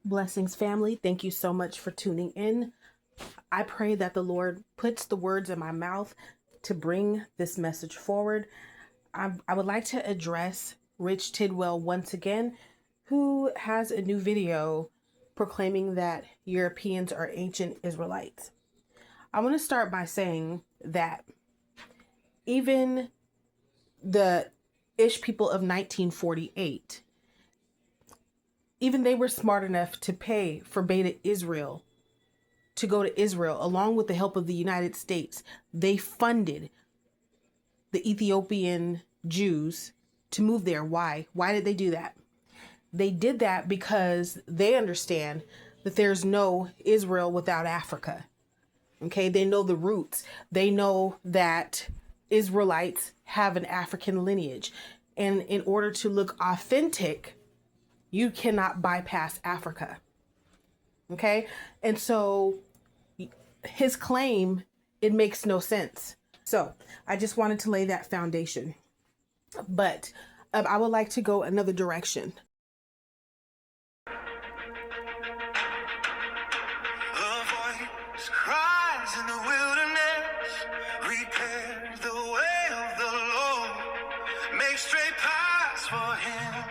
Blessings, family. Thank you so much for tuning in. I pray that the Lord puts the words in my mouth to bring this message forward. I would like to address Rich Tidwell once again, who has a new video proclaiming that Europeans are ancient Israelites. I want to start by saying that even the Ish people of 1948, even they were smart enough to pay for Beta Israel to go to Israel along with the help of the United States. They funded the Ethiopian Jews to move there. Why? Why did they do that? They did that because they understand that there's no Israel without Africa. Okay, they know the roots. They know that Israelites have an African lineage. And in order to look authentic, you cannot bypass Africa. Okay, and so his claim, it makes no sense. So I just wanted to lay that foundation. But I would like to go another direction. A voice cries in the wilderness, prepare the way of the Lord, make straight paths for him.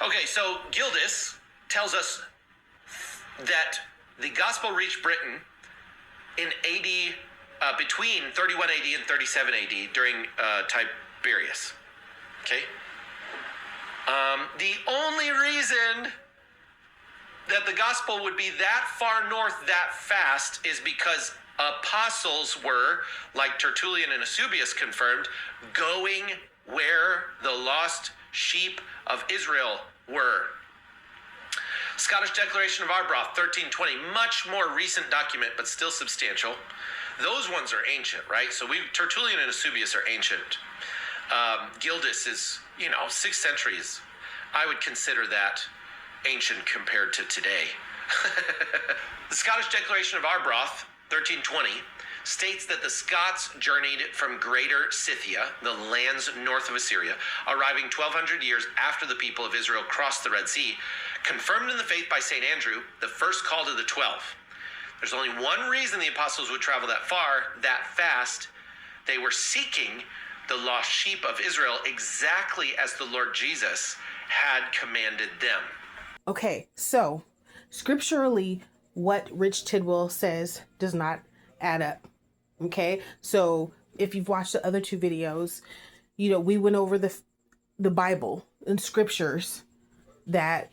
Okay, so Gildas tells us that the gospel reached Britain in AD, between 31 AD and 37 AD during Tiberius. Okay? The only reason that the gospel would be that far north that fast is because apostles were, like Tertullian and Eusebius confirmed, going where the lost sheep of Israel were. Scottish Declaration of Arbroath, 1320, much more recent document, but still substantial. Those ones are ancient, right? So Tertullian and Eusebius are ancient. Gildas is, 6th centuries. I would consider that ancient compared to today. The Scottish Declaration of Arbroath, 1320, states that the Scots journeyed from Greater Scythia, the lands north of Assyria, arriving 1,200 years after the people of Israel crossed the Red Sea, confirmed in the faith by St. Andrew, the first call to the 12. There's only one reason the apostles would travel that far, that fast. They were seeking the lost sheep of Israel exactly as the Lord Jesus had commanded them. Okay, so scripturally, what Rich Tidwell says does not add up. Okay, so if you've watched the other two videos, we went over the Bible and scriptures that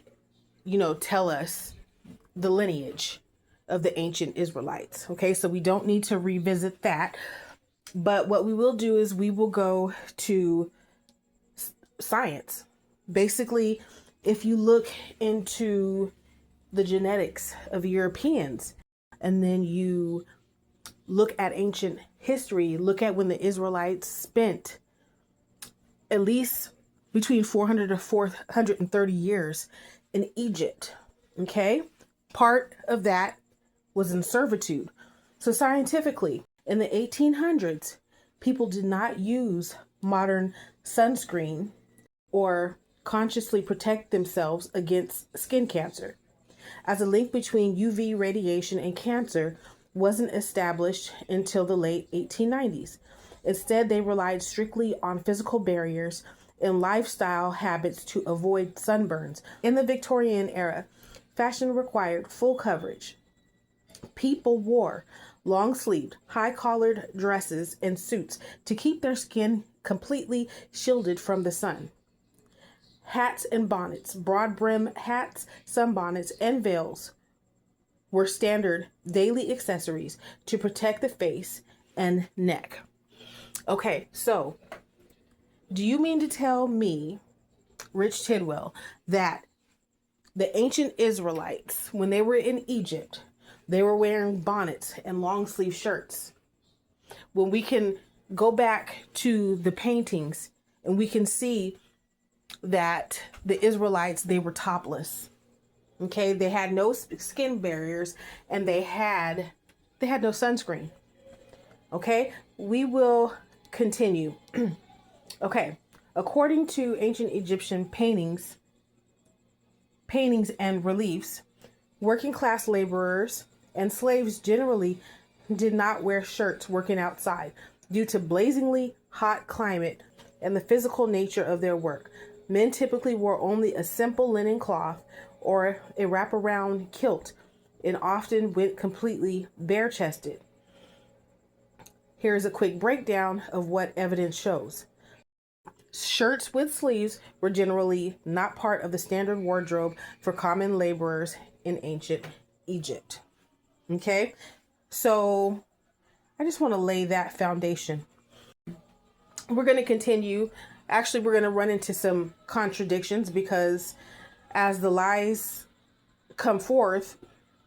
tell us the lineage of the ancient Israelites. Okay, so we don't need to revisit that. But what we will do is we will go to science. Basically, if you look into the genetics of Europeans and then you look at ancient history, look at when the Israelites spent at least between 400 to 430 years in Egypt. Okay, part of that was in servitude. So scientifically, in the 1800s, people did not use modern sunscreen or consciously protect themselves against skin cancer, as a link between UV radiation and cancer wasn't established until the late 1890s. Instead, they relied strictly on physical barriers and lifestyle habits to avoid sunburns. In the Victorian era, fashion required full coverage. People wore long-sleeved, high-collared dresses and suits to keep their skin completely shielded from the sun. Hats and bonnets, broad-brim hats, sunbonnets, and veils were standard daily accessories to protect the face and neck. Okay, so do you mean to tell me, Rich Tidwell, that the ancient Israelites, when they were in Egypt, they were wearing bonnets and long sleeve shirts? When we can go back to the paintings and we can see that the Israelites, they were topless. Okay, they had no skin barriers and they had no sunscreen. Okay, we will continue. Okay, according to ancient Egyptian paintings, paintings and reliefs, working class laborers and slaves generally did not wear shirts working outside due to blazingly hot climate and the physical nature of their work. Men typically wore only a simple linen cloth or a wraparound kilt and often went completely bare-chested. Here's a quick breakdown of what evidence shows. Shirts with sleeves were generally not part of the standard wardrobe for common laborers in ancient Egypt. Okay, so I just want to lay that foundation. We're going to continue. Actually, we're going to run into some contradictions because as the lies come forth,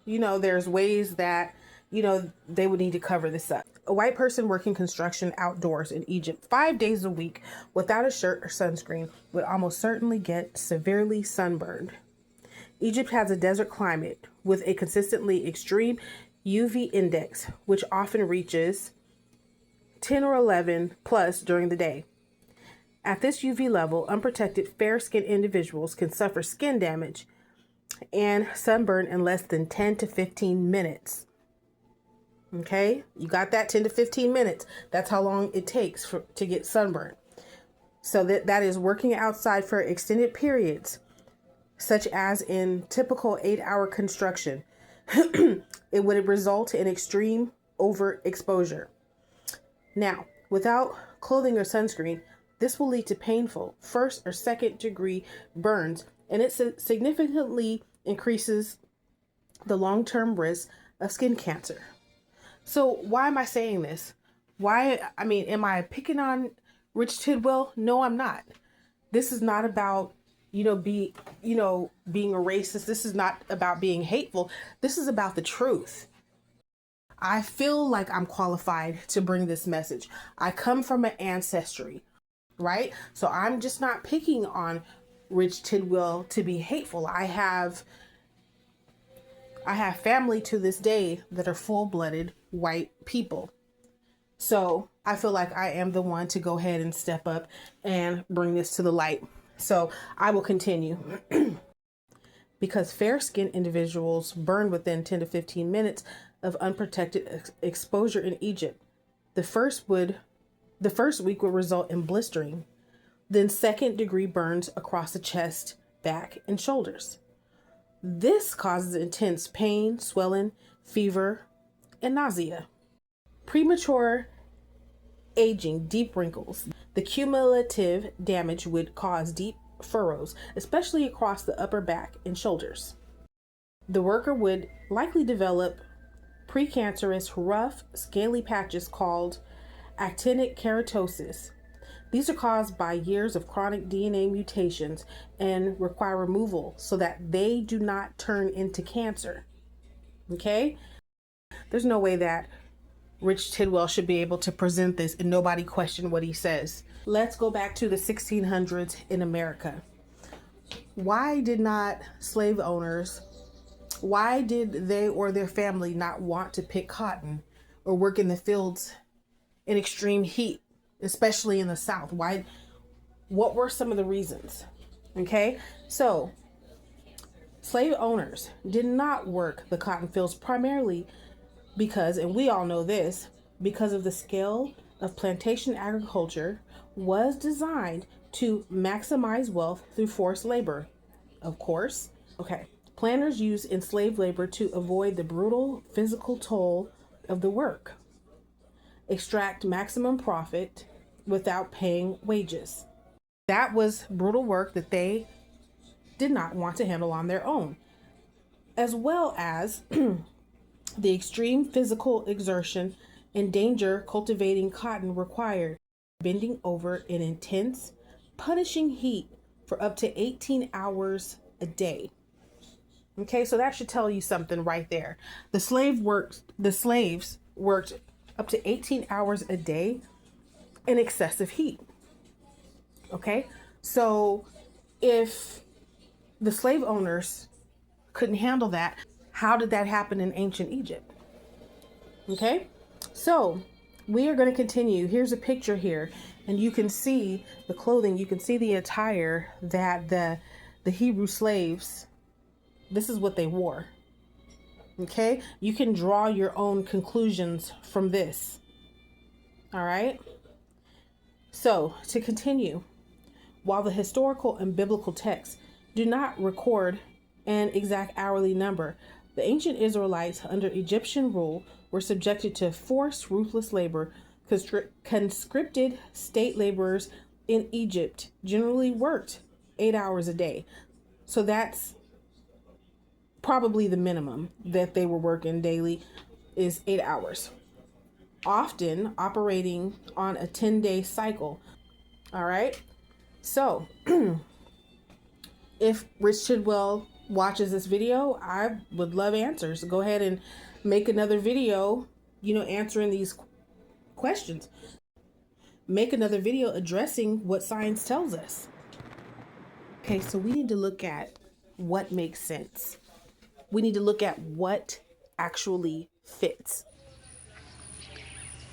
there's ways that, they would need to cover this up. A white person working construction outdoors in Egypt 5 days a week without a shirt or sunscreen would almost certainly get severely sunburned. Egypt has a desert climate with a consistently extreme UV index, which often reaches 10 or 11 plus during the day. At this UV level, unprotected fair-skinned individuals can suffer skin damage and sunburn in less than 10 to 15 minutes. Okay, you got that, 10 to 15 minutes. That's how long it takes to get sunburned. So that is working outside for extended periods, such as in typical 8-hour construction. It would result in extreme overexposure. Now, without clothing or sunscreen, this will lead to painful first or second degree burns, and it significantly increases the long-term risk of skin cancer. So why am I saying this? Am I picking on Rich Tidwell? No, I'm not. This is not about, being a racist. This is not about being hateful. This is about the truth. I feel like I'm qualified to bring this message. I come from an ancestry, right? So I'm just not picking on Rich Tidwell to be hateful. I have family to this day that are full-blooded white people. So I feel like I am the one to go ahead and step up and bring this to the light. So I will continue. Because fair-skinned individuals burn within 10 to 15 minutes of unprotected exposure in Egypt. The first week would result in blistering, then second-degree burns across the chest, back, and shoulders. This causes intense pain, swelling, fever, and nausea. Premature aging, deep wrinkles. The cumulative damage would cause deep furrows, especially across the upper back and shoulders. The worker would likely develop precancerous, rough, scaly patches called actinic keratosis. These are caused by years of chronic DNA mutations and require removal so that they do not turn into cancer. Okay? There's no way that Rich Tidwell should be able to present this and nobody question what he says. Let's go back to the 1600s in America. Why did not slave owners, why did they or their family not want to pick cotton or work in the fields in extreme heat, especially in the South? What were some of the reasons? Okay, so slave owners did not work the cotton fields primarily because, and we all know this, because of the scale of plantation agriculture was designed to maximize wealth through forced labor. Of course. Okay. Planters used enslaved labor to avoid the brutal physical toll of the work, extract maximum profit without paying wages. That was brutal work that they did not want to handle on their own, as well as the extreme physical exertion and danger cultivating cotton required, bending over in intense, punishing heat for up to 18 hours a day. Okay, so that should tell you something right there. The slaves worked up to 18 hours a day in excessive heat. Okay, so if the slave owners couldn't handle that, how did that happen in ancient Egypt? Okay, so we are going to continue. Here's a picture here, and you can see the clothing, you can see the attire that the Hebrew slaves This is what they wore. Okay? You can draw your own conclusions from this. All right? So, to continue, while the historical and biblical texts do not record an exact hourly number, the ancient Israelites under Egyptian rule were subjected to forced, ruthless labor. Conscripted state laborers in Egypt generally worked 8 hours a day. So that's probably the minimum that they were working daily, is 8 hours. Often operating on a 10-day cycle. All right. So if Rich Tidwell watches this video, I would love answers. Go ahead and make another video, answering these questions. Make another video addressing what science tells us. Okay, so we need to look at what makes sense. We need to look at what actually fits.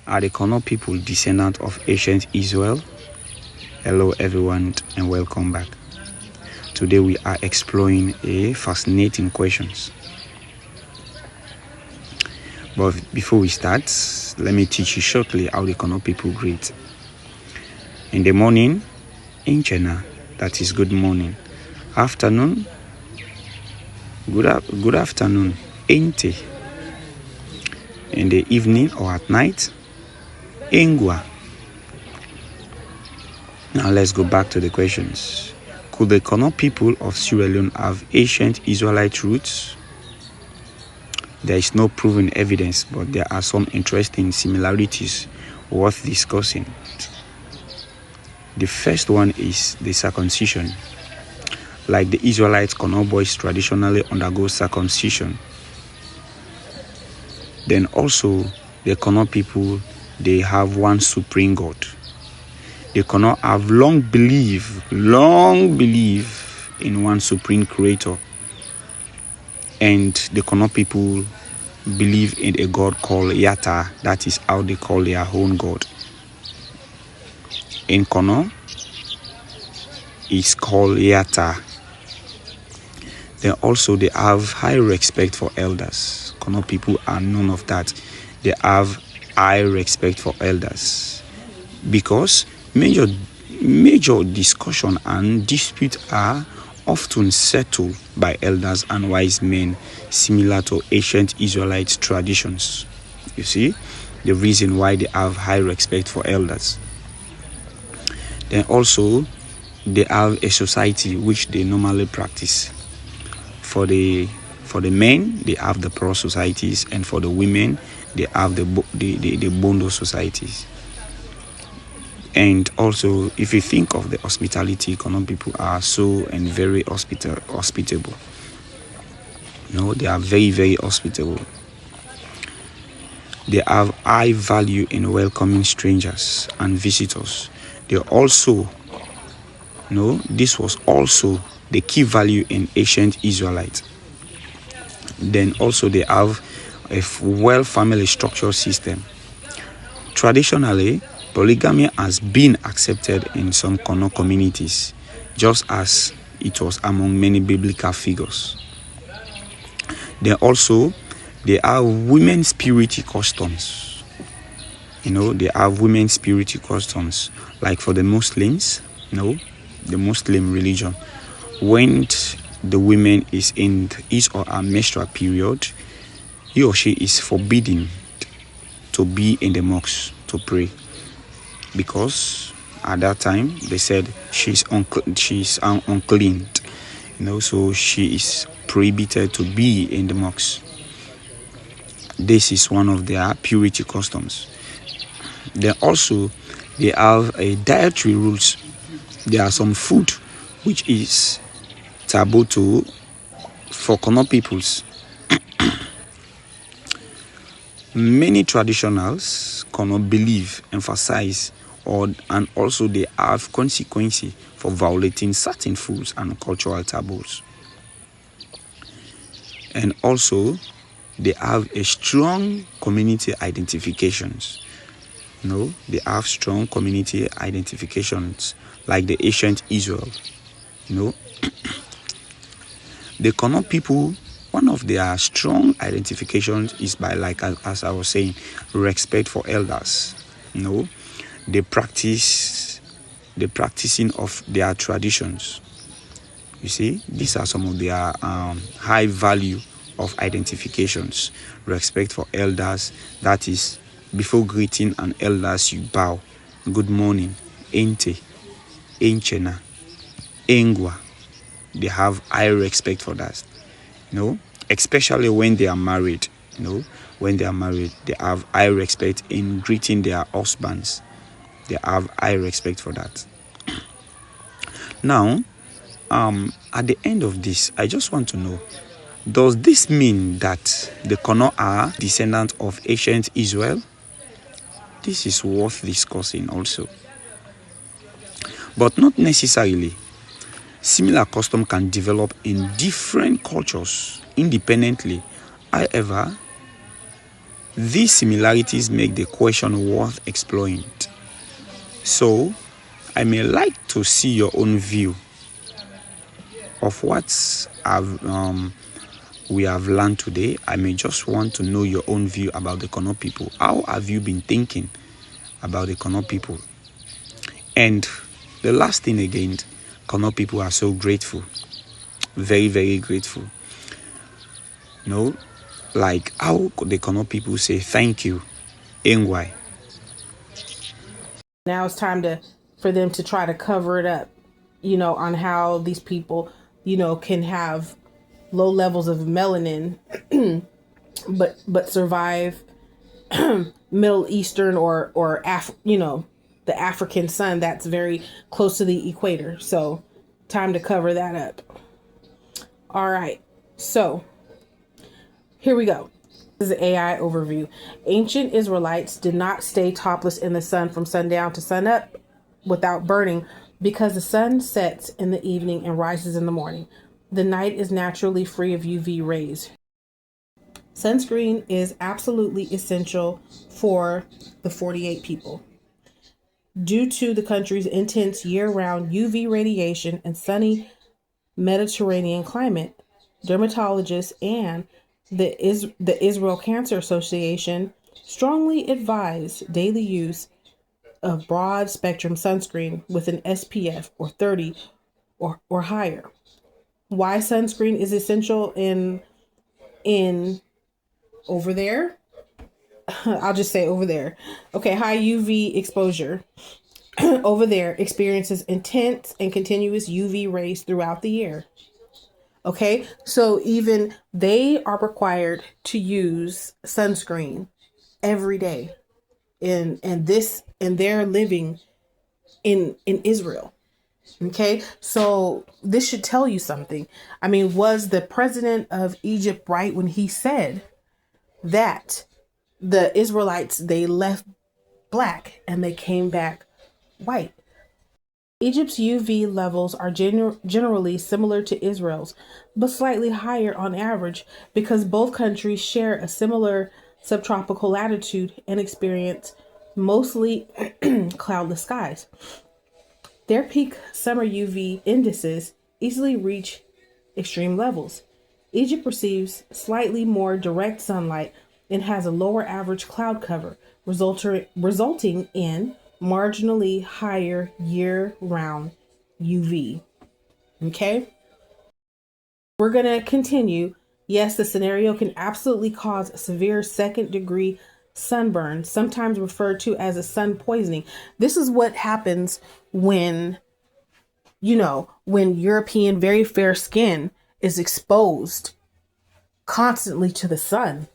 Are the Kono people descendants of ancient Israel? Hello everyone and welcome back. Today we are exploring a fascinating questions. But before we start, let me teach you shortly how the Kono people greet. In the morning, Inchena, that is good morning. Afternoon, good afternoon, Inte. In the evening or at night, Engwa. Now let's go back to the questions. Could the Kono people of Sierra Leone have ancient Israelite roots? There is no proven evidence, but there are some interesting similarities worth discussing. The first one is the circumcision. Like the Israelites, Kono boys traditionally undergo circumcision. Then also, the Kono people, they have one supreme God. The Kono have long believe in one supreme creator. And the Kono people believe in a God called Yata. That is how they call their own God. In Kono, it's called Yata. Then also they have high respect for elders. Kono people are none of that. They have high respect for elders. Because major discussion and dispute are often settled by elders and wise men, similar to ancient Israelite traditions. You see, the reason why they have high respect for elders. Then also, they have a society which they normally practice. For the men, they have the pro societies, and for the women, they have the bondo societies. And also, if you think of the hospitality, Kono people are so and very hospitable. They are very, very hospitable. They have high value in welcoming strangers and visitors. They also, this was also the key value in ancient Israelites. Then also they have a well family structure system. Traditionally, polygamy has been accepted in some Kono communities, just as it was among many biblical figures. Then also, they have women's purity customs. They have women's purity customs. Like for the Muslims, the Muslim religion, when the woman is in his or her menstrual period, he or she is forbidden to be in the mosque to pray. Because at that time they said she's unclean, so she is prohibited to be in the mosque. This is one of their purity customs. Then also they have a dietary rules. There are some food which is taboo for Kono peoples. Many traditionals Kono believe, emphasize, and also they have consequences for violating certain foods and cultural taboos. And also, they have a strong community identifications. They have strong community identifications like the ancient Israel. The Kono people, one of their strong identifications is by, like as I was saying, respect for elders. You know, the practicing of their traditions. You see, these are some of their high value of identifications. Respect for elders, that is, before greeting an elders, you bow. Good morning, Ente, Enchena, Engwa. They have high respect for that. You know, especially when they are married. You know, when they are married, they have high respect in greeting their husbands. They have high respect for that. Now, at the end of this, I just want to know, does this mean that the Kono are descendants of ancient Israel? This is worth discussing also. But not necessarily. Similar custom can develop in different cultures independently. However, these similarities make the question worth exploring. So, I may like to see your own view of what we have learned today. I may just want to know your own view about the Kono people. How have you been thinking about the Kono people? And the last thing again, Kono people are so grateful. Very, very grateful. You know, like how could the Kono people say thank you, Engwai? Now it's time for them to try to cover it up, you know, on how these people, you know, can have low levels of melanin, but survive Middle Eastern or you know, the African sun that's very close to the equator. So time to cover that up. All right. So here we go. This is an AI overview. Ancient Israelites did not stay topless in the sun from sundown to sunup without burning because the sun sets in the evening and rises in the morning. The night is naturally free of UV rays. Sunscreen is absolutely essential for the 48 people. Due to the country's intense year-round UV radiation and sunny Mediterranean climate, dermatologists and the Israel Cancer Association strongly advise daily use of broad spectrum sunscreen with an SPF or 30 or higher. Why sunscreen is essential in over there? I'll just say over there. Okay, high UV exposure over there experiences intense and continuous UV rays throughout the year. Okay, so even they are required to use sunscreen every day, and they're living in Israel. Okay, so this should tell you something. I mean, was the president of Egypt right when he said that the Israelites, they left black and they came back white? Egypt's UV levels are generally similar to Israel's, but slightly higher on average because both countries share a similar subtropical latitude and experience mostly cloudless skies. Their peak summer UV indices easily reach extreme levels. Egypt receives slightly more direct sunlight and has a lower average cloud cover, resulting in marginally higher year-round UV. Okay? We're going to continue. Yes, the scenario can absolutely cause severe second-degree sunburn, sometimes referred to as a sun poisoning. This is what happens when, you know, when European very fair skin is exposed constantly to the sun.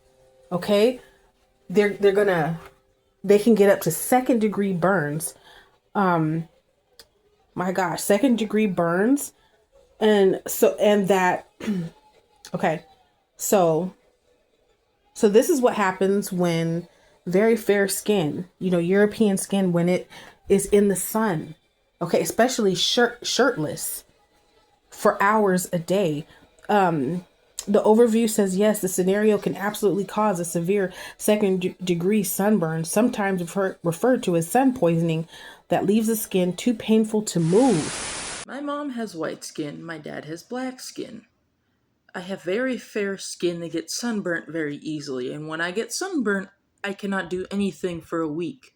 Okay? They can get up to second degree burns. My gosh, second degree burns. And that, okay. So this is what happens when very fair skin, you know, European skin, when it is in the sun, okay, especially shirtless for hours a day. The overview says, yes, the scenario can absolutely cause a severe second degree sunburn, sometimes referred to as sun poisoning, that leaves the skin too painful to move. My mom has white skin. My dad has black skin. I have very fair skin that gets sunburnt very easily, and when I get sunburnt, I cannot do anything for a week.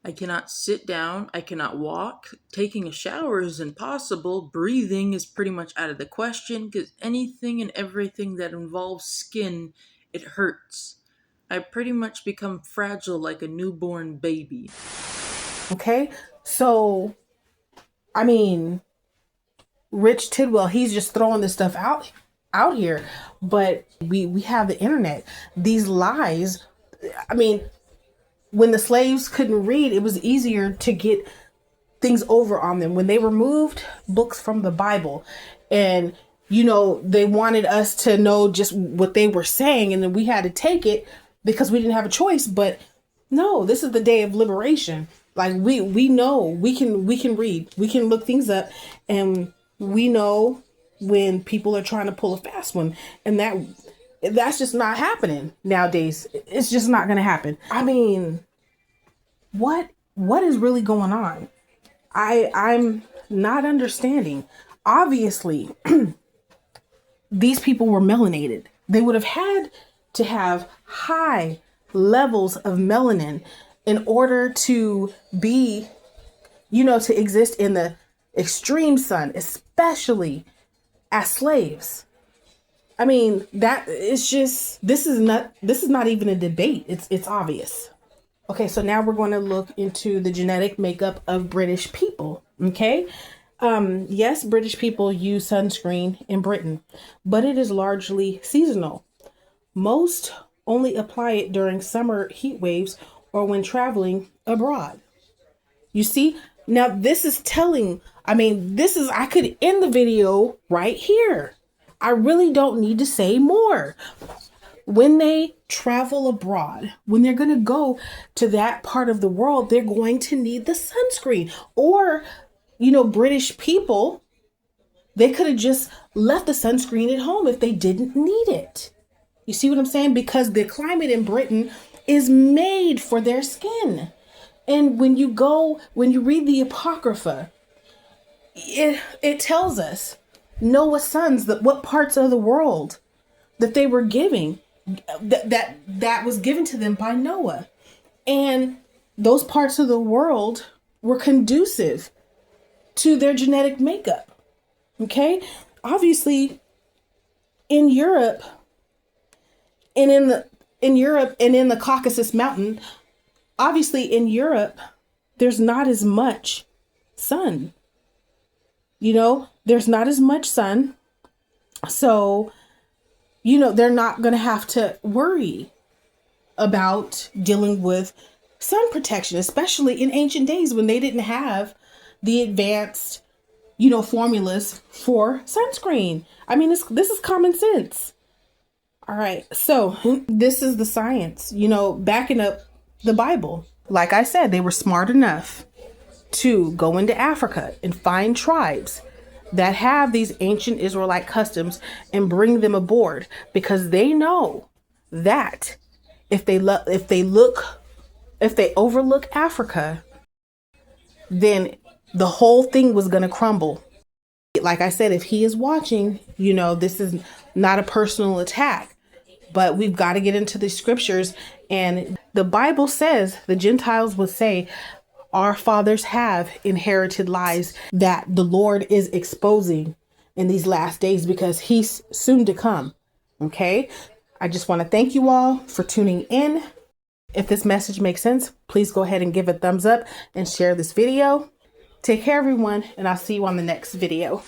I cannot sit down, I cannot walk, taking a shower is impossible, breathing is pretty much out of the question, because anything and everything that involves skin, it hurts. I pretty much become fragile like a newborn baby. Okay, so, I mean, Rich Tidwell, he's just throwing this stuff out here, but we have the internet. These lies, I mean, when the slaves couldn't read, it was easier to get things over on them. When they removed books from the Bible and, you know, they wanted us to know just what they were saying, and then we had to take it because we didn't have a choice. But no, this is the day of liberation. Like we know we can read, we can look things up, and we know when people are trying to pull a fast one, and that's just not happening nowadays. It's just not going to happen. I mean, what is really going on? I'm not understanding. Obviously, these people were melanated. They would have had to have high levels of melanin in order to be, you know, to exist in the extreme sun, especially as slaves. I mean, that it's just, this is not even a debate. It's obvious. Okay, so now we're going to look into the genetic makeup of British people. Okay. Yes, British people use sunscreen in Britain, but it is largely seasonal. Most only apply it during summer heat waves or when traveling abroad. You see, now this is telling, I could end the video right here. I really don't need to say more. When they travel abroad, when they're going to go to that part of the world, they're going to need the sunscreen. Or, you know, British people, they could have just left the sunscreen at home if they didn't need it. You see what I'm saying? Because the climate in Britain is made for their skin. And when you read the Apocrypha, it tells us Noah's sons, that what parts of the world that they were giving, that was given to them by Noah. And those parts of the world were conducive to their genetic makeup. Okay? Obviously, in Europe and in the Caucasus Mountain, obviously in Europe, there's not as much sun. You know, there's not as much sun. So, you know, they're not going to have to worry about dealing with sun protection, especially in ancient days when they didn't have the advanced, you know, formulas for sunscreen. I mean, this is common sense. All right. So this is the science, you know, backing up the Bible. Like I said, they were smart enough to go into Africa and find tribes that have these ancient Israelite customs and bring them aboard, because they know that if they overlook Africa, then the whole thing was going to crumble. Like I said, if he is watching, you know, this is not a personal attack, but we've got to get into the scriptures. And the Bible says the Gentiles would say, our fathers have inherited lies that the Lord is exposing in these last days because he's soon to come. Okay. I just want to thank you all for tuning in. If this message makes sense, please go ahead and give a thumbs up and share this video. Take care, everyone, and I'll see you on the next video.